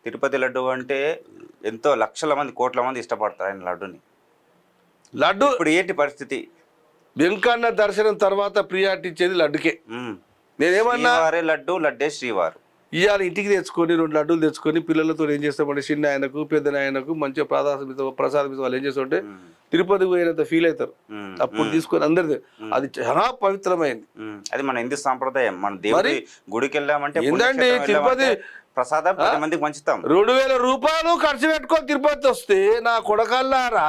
తిరుపతి లడ్డు అంటే ఎంతో లక్షల మంది కోట్ల మంది ఇష్టపడతారు ఆయన లడ్డుని. లడ్డు ఇప్పుడు ఏంటి పరిస్థితి? వెంకన్న దర్శనం తర్వాత ప్రియారిటీ ఇచ్చేది లడ్డుకే. నేనేమన్నా శ్రీవారే లడ్డు, లడ్డే శ్రీవారు. ఇవాళ ఇంటికి తెచ్చుకొని 2 లడ్డూలు తెచ్చుకొని పిల్లలతో ఏం చేస్తామంటే చిన్న ఆయనకు పెద్ద ఆయనకు మంచిగా ప్రసాదం వాళ్ళు ఏం చేస్తుంటే తిరుపతికి పోయినంత ఫీల్ అవుతారు. అప్పుడు తీసుకొని అందరిది అది చాలా పవిత్రమైంది. అది మన హిందూ సాంప్రదాయం. మన దేవుడి గుడికి వెళ్ళామంటే ఏంటండి తిరుపతి ప్రసాదం 10 మందికి పంచుతాం. 2000 రూపాయలు ఖర్చు పెట్టుకొని తిరుపతి వస్తే నా కొడకల్లారా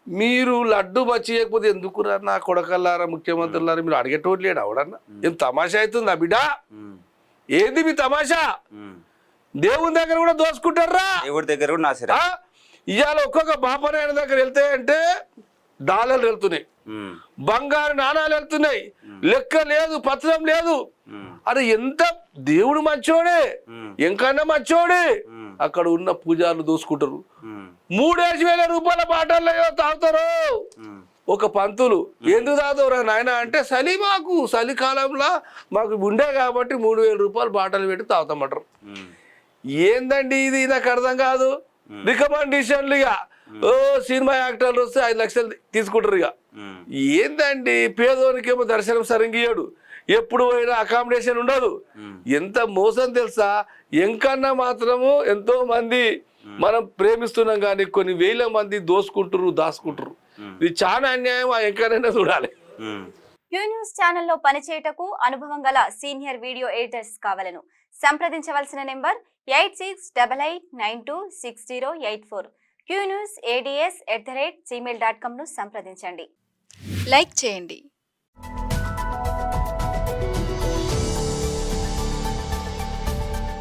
మీరు లడ్డు చేయకపోతే ఎందుకు రా నా కొడకల్లారా ముఖ్యమంత్రులారా మీరు అడిగేటోడు లేడు అవడన్నా. ఏం తమాషా అవుతుందా బిడ్డ? ఏంది మీ తమాషా? దేవుని దగ్గర కూడా దోసుకుంటారా? దేవుడి దగ్గర కూడా నాసిరా. ఇవాళ ఒక్కొక్క బాపనాయన దగ్గర వెళ్తే అంటే డాలర్లు వెళ్తున్నాయి, బంగారు నాణాలు వెళ్తున్నాయి, లెక్క లేదు, పత్రం లేదు. అరే ఎంత దేవుడు మంచోడే, ఎంకన్నా మంచోడే. అక్కడ ఉన్న పూజారులు దోసుకుంటారు. 3,000 రూపాయల బాటల్లో తాగుతారు. ఒక పంతులు ఎందుకు తాగుతావురా నాయన అంటే చలికాలంలో మాకు ఉండే కాబట్టి 3,000 రూపాయలు బాటలు పెట్టి తాగుతామంటారు. ఏందండి ఇది? నాకు అర్థం కాదు. రికమెండేషన్లు ఇక సినిమా యాక్టర్లు వస్తే 5 లక్షలు తీసుకుంటారు. ఇక ఏందండి? పేదోనికేమో దర్శనం సరిగ్గియడు, ఎప్పుడు పోయినా అకామిడేషన్ ఉండదు. ఎంత మోసం తెలుసా? ఎంకన్నా మాత్రము ఎంతో మంది మనం ప్రేమిస్తున్నాం కానీ కొన్ని వేల మంది దోసుకుంటారు, దాచుకుంటారు. ఇది చాలా అన్యాయం. ఆ ఎంకన్నా చూడాలి. క్యూ న్యూస్ ఛానల్లో పనిచేయటకు అనుభవం గల సీనియర్ వీడియో ఎడిటర్స్ కావాలను సంప్రదించవలసిన నెంబర్ 8688926084. qnewsads@gmail.com ను సంప్రదించండి. లైక్ చేయండి.